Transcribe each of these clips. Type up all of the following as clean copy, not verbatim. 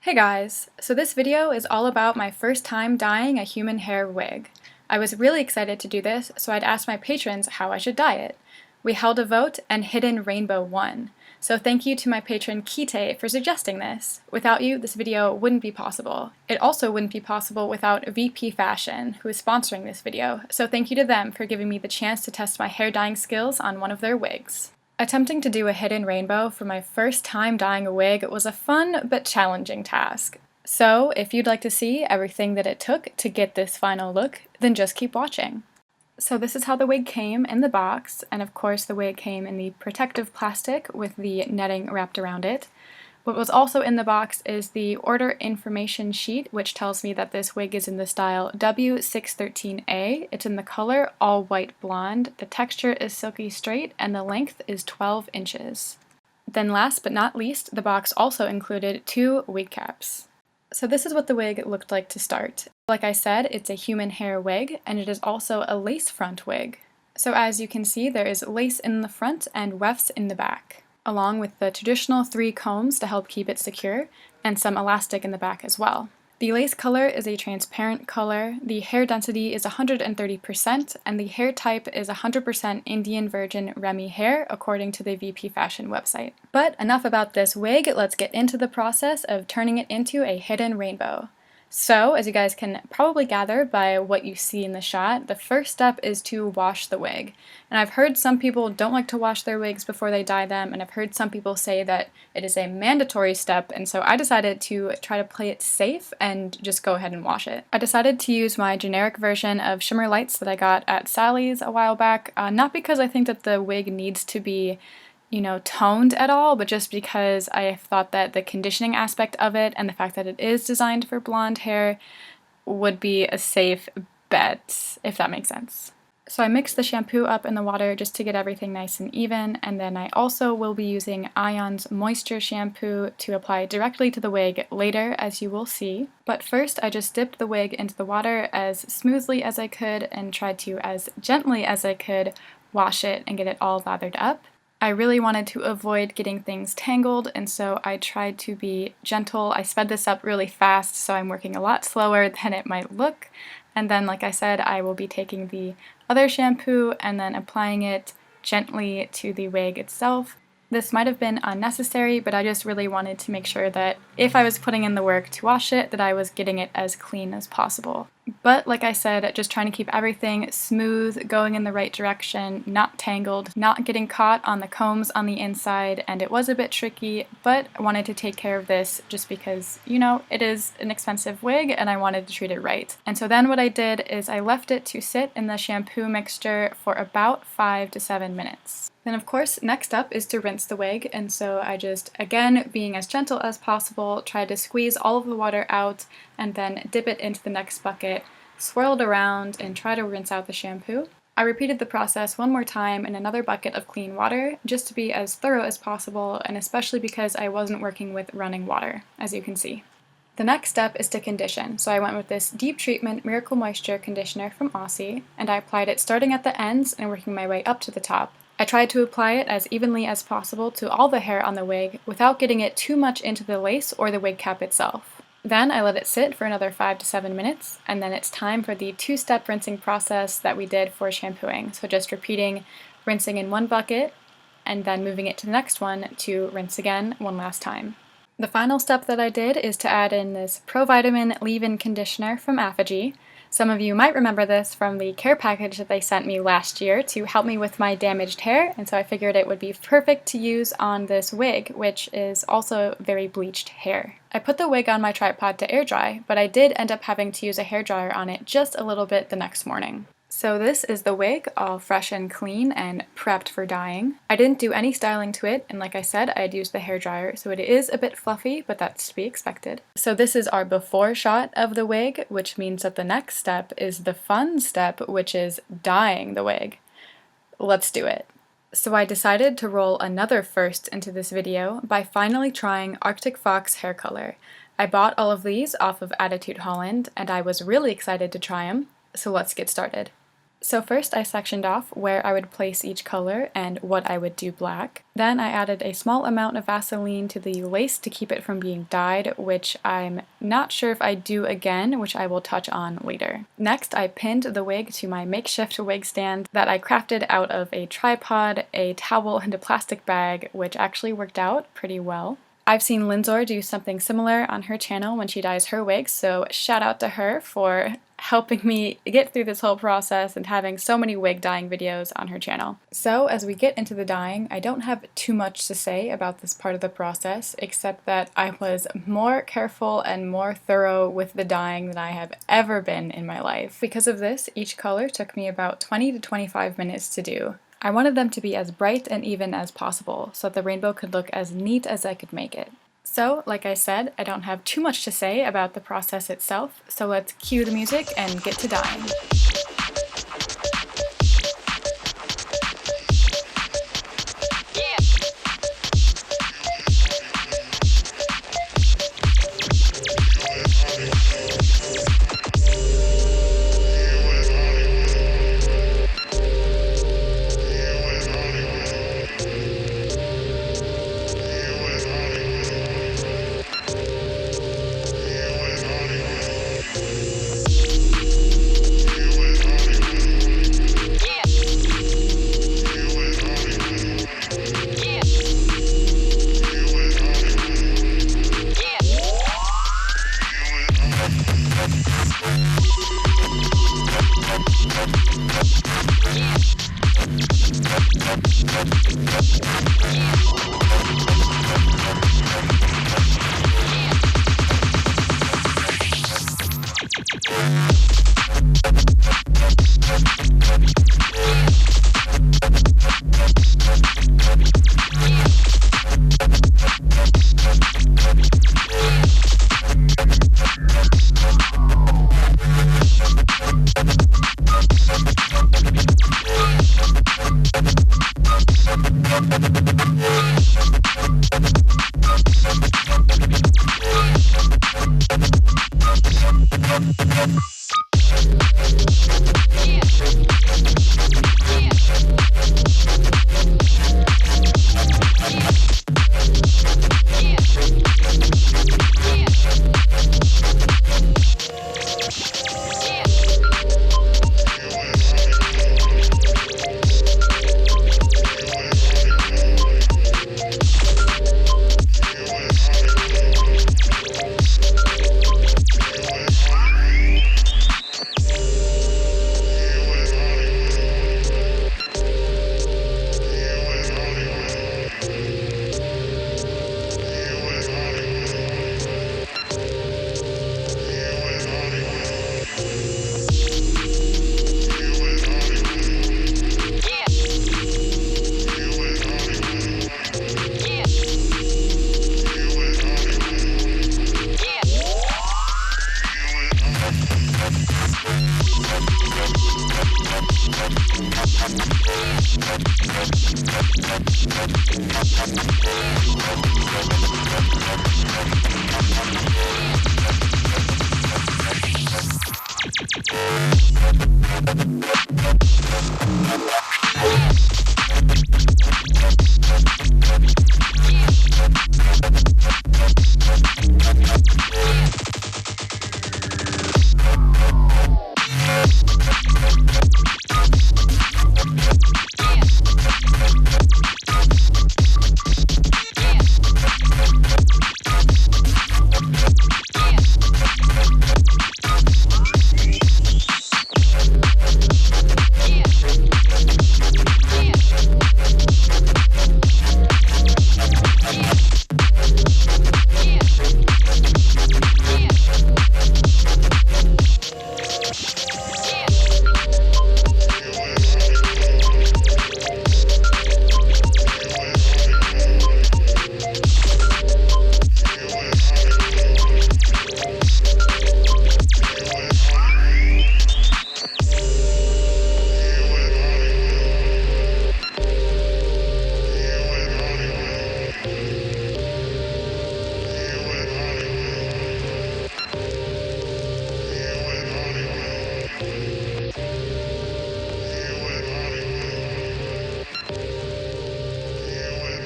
Hey guys, so this video is all about my first time dyeing a human hair wig. I was really excited to do this, so I'd asked my patrons how I should dye it. We held a vote and Hidden Rainbow won. So thank you to my patron Kite for suggesting this. Without you, this video wouldn't be possible. It also wouldn't be possible without Vpfashion, who is sponsoring this video, so thank you to them for giving me the chance to test my hair dyeing skills on one of their wigs. Attempting to do a hidden rainbow for my first time dyeing a wig was a fun but challenging task. So if you'd like to see everything that it took to get this final look, then just keep watching. So this is how the wig came in the box, and of course the wig came in the protective plastic with the netting wrapped around it. What was also in the box is the order information sheet, which tells me that this wig is in the style W613A. It's in the color all white blonde, the texture is silky straight, and the length is 12 inches. Then last but not least, the box also included 2 wig caps. So this is what the wig looked like to start. Like I said, it's a human hair wig, and it is also a lace front wig. So as you can see, there is lace in the front and wefts in the back, along with the traditional 3 combs to help keep it secure, and some elastic in the back as well. The lace color is a transparent color, the hair density is 130%, and the hair type is 100% Indian Virgin Remy hair, according to the Vpfashion website. But enough about this wig, let's get into the process of turning it into a hidden rainbow. So, as you guys can probably gather by what you see in the shot, the first step is to wash the wig. And I've heard some people don't like to wash their wigs before they dye them, and I've heard some people say that it is a mandatory step, and so I decided to try to play it safe and just go ahead and wash it. I decided to use my generic version of Shimmer Lights that I got at Sally's a while back, not because I think that the wig needs to be toned at all, but just because I thought that the conditioning aspect of it and the fact that it is designed for blonde hair would be a safe bet, if that makes sense. So I mixed the shampoo up in the water just to get everything nice and even, and then I also will be using Ion's Moisture Shampoo to apply directly to the wig later, as you will see. But first I just dipped the wig into the water as smoothly as I could and tried to, as gently as I could, wash it and get it all lathered up. I really wanted to avoid getting things tangled, and so I tried to be gentle. I sped this up really fast, so I'm working a lot slower than it might look. And then, like I said, I will be taking the other shampoo and then applying it gently to the wig itself. This might have been unnecessary, but I just really wanted to make sure that if I was putting in the work to wash it, that I was getting it as clean as possible. But like I said, just trying to keep everything smooth, going in the right direction, not tangled, not getting caught on the combs on the inside, and it was a bit tricky, but I wanted to take care of this just because, it is an expensive wig and I wanted to treat it right. And so then what I did is I left it to sit in the shampoo mixture for about 5 to 7 minutes. Then of course, next up is to rinse the wig, and so I just, again, being as gentle as possible, tried to squeeze all of the water out and then dip it into the next bucket, swirl it around, and try to rinse out the shampoo. I repeated the process one more time in another bucket of clean water, just to be as thorough as possible, and especially because I wasn't working with running water, as you can see. The next step is to condition, so I went with this Deep Treatment Miracle Moisture Conditioner from Aussie, and I applied it starting at the ends and working my way up to the top. I tried to apply it as evenly as possible to all the hair on the wig without getting it too much into the lace or the wig cap itself. Then I let it sit for another 5 to 7 minutes, and then it's time for the 2-step rinsing process that we did for shampooing. So just repeating rinsing in one bucket and then moving it to the next one to rinse again one last time. The final step that I did is to add in this ProVitamin leave-in conditioner from ApHogee. Some of you might remember this from the care package that they sent me last year to help me with my damaged hair, and so I figured it would be perfect to use on this wig, which is also very bleached hair. I put the wig on my tripod to air dry, but I did end up having to use a hairdryer on it just a little bit the next morning. So this is the wig, all fresh and clean and prepped for dyeing. I didn't do any styling to it, and like I said, I had used the hairdryer, so it is a bit fluffy, but that's to be expected. So this is our before shot of the wig, which means that the next step is the fun step, which is dyeing the wig. Let's do it. So I decided to roll another first into this video by finally trying Arctic Fox hair color. I bought all of these off of Attitude Holland, and I was really excited to try them, so let's get started. So first I sectioned off where I would place each color and what I would do black. Then I added a small amount of Vaseline to the lace to keep it from being dyed, which I'm not sure if I do again, which I will touch on later. Next I pinned the wig to my makeshift wig stand that I crafted out of a tripod, a towel, and a plastic bag, which actually worked out pretty well. I've seen Lindsor do something similar on her channel when she dyes her wigs, so shout out to her for helping me get through this whole process and having so many wig dyeing videos on her channel. So as we get into the dyeing, I don't have too much to say about this part of the process, except that I was more careful and more thorough with the dyeing than I have ever been in my life. Because of this, each color took me about 20 to 25 minutes to do. I wanted them to be as bright and even as possible, so that the rainbow could look as neat as I could make it. So, like I said, I don't have too much to say about the process itself, so let's cue the music and get to dyeing.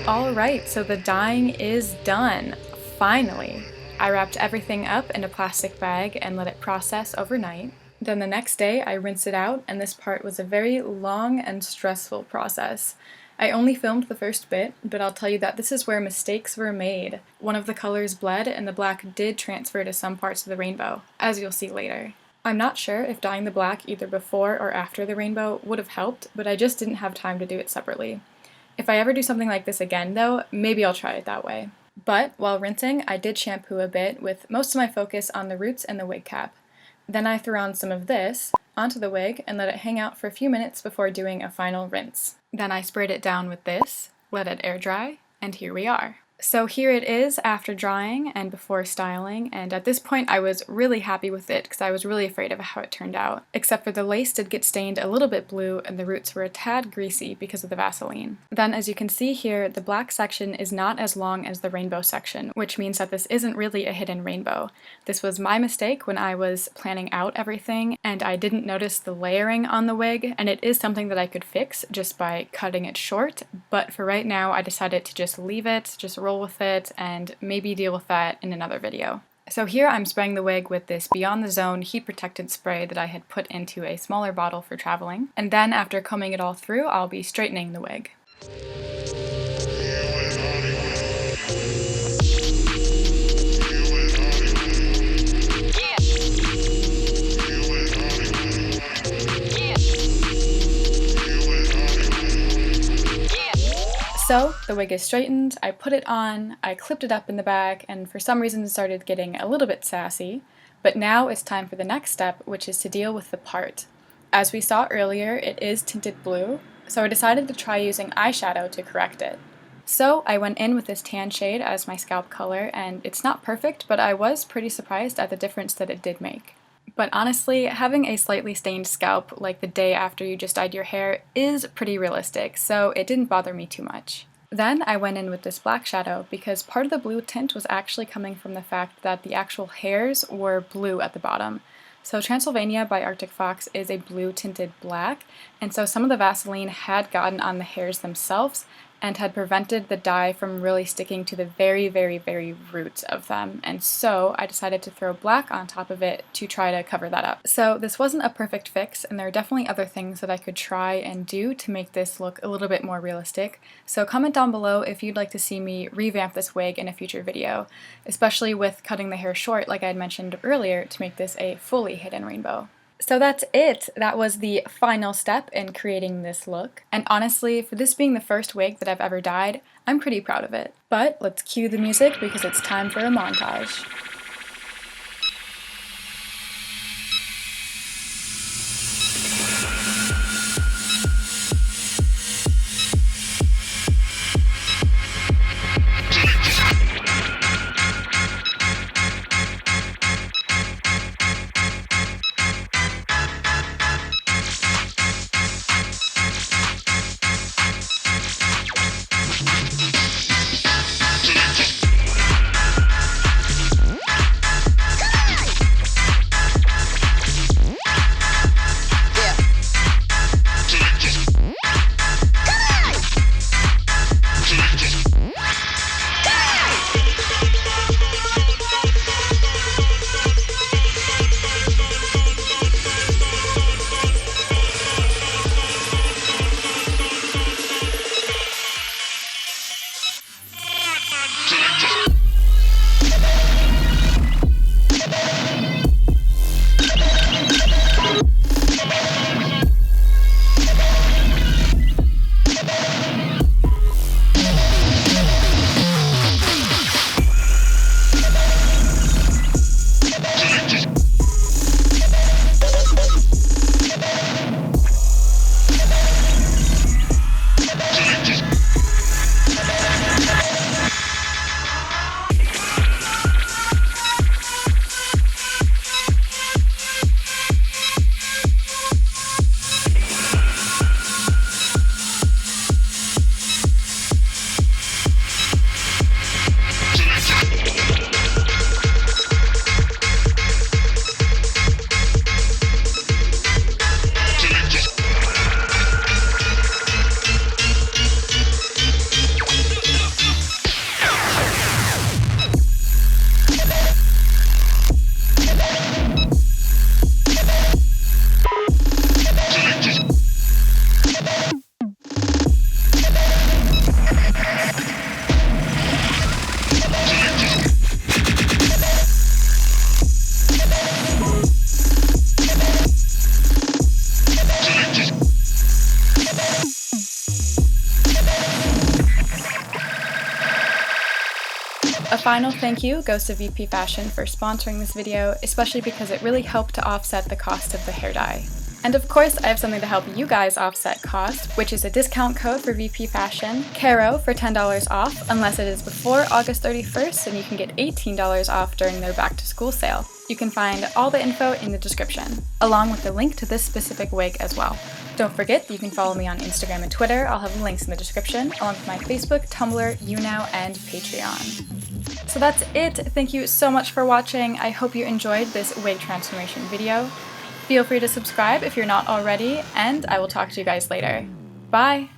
Alright, so the dyeing is done. Finally! I wrapped everything up in a plastic bag and let it process overnight. Then the next day I rinsed it out, and this part was a very long and stressful process. I only filmed the first bit, but I'll tell you that this is where mistakes were made. One of the colors bled and the black did transfer to some parts of the rainbow, as you'll see later. I'm not sure if dyeing the black either before or after the rainbow would have helped, but I just didn't have time to do it separately. If I ever do something like this again though, maybe I'll try it that way. But while rinsing, I did shampoo a bit, with most of my focus on the roots and the wig cap. Then I threw on some of this onto the wig and let it hang out for a few minutes before doing a final rinse. Then I sprayed it down with this, let it air dry, and here we are. So here it is after drying and before styling, and at this point I was really happy with it because I was really afraid of how it turned out. Except for the lace did get stained a little bit blue and the roots were a tad greasy because of the Vaseline. Then as you can see here, the black section is not as long as the rainbow section, which means that this isn't really a hidden rainbow. This was my mistake when I was planning out everything, and I didn't notice the layering on the wig, and it is something that I could fix just by cutting it short, but for right now I decided to just leave it, just roll with it, and maybe deal with that in another video. So here I'm spraying the wig with this Beyond the Zone heat protectant spray that I had put into a smaller bottle for traveling, and then after combing it all through, I'll be straightening the wig. So the wig is straightened, I put it on, I clipped it up in the back, and for some reason it started getting a little bit sassy. But now it's time for the next step, which is to deal with the part. As we saw earlier, it is tinted blue, so I decided to try using eyeshadow to correct it. So I went in with this tan shade as my scalp color, and it's not perfect, but I was pretty surprised at the difference that it did make. But honestly, having a slightly stained scalp like the day after you just dyed your hair is pretty realistic, so it didn't bother me too much. Then I went in with this black shadow because part of the blue tint was actually coming from the fact that the actual hairs were blue at the bottom. So Transylvania by Arctic Fox is a blue tinted black, and so some of the Vaseline had gotten on the hairs themselves and had prevented the dye from really sticking to the very, very, very roots of them. And so I decided to throw black on top of it to try to cover that up. So this wasn't a perfect fix, and there are definitely other things that I could try and do to make this look a little bit more realistic. So comment down below if you'd like to see me revamp this wig in a future video, especially with cutting the hair short like I had mentioned earlier to make this a fully hidden rainbow. So that's it! That was the final step in creating this look. And honestly, for this being the first wig that I've ever dyed, I'm pretty proud of it. But let's cue the music because it's time for a montage. final thank you goes to Vpfashion for sponsoring this video, especially because it really helped to offset the cost of the hair dye. And of course, I have something to help you guys offset cost, which is a discount code for Vpfashion, kero, for $10 off, unless it is before August 31st, and you can get $18 off during their back to school sale. You can find all the info in the description, along with the link to this specific wig as well. Don't forget that you can follow me on Instagram and Twitter. I'll have links in the description, along with my Facebook, Tumblr, YouNow, and Patreon. So that's it. Thank you so much for watching. I hope you enjoyed this wig transformation video. Feel free to subscribe if you're not already, and I will talk to you guys later. Bye!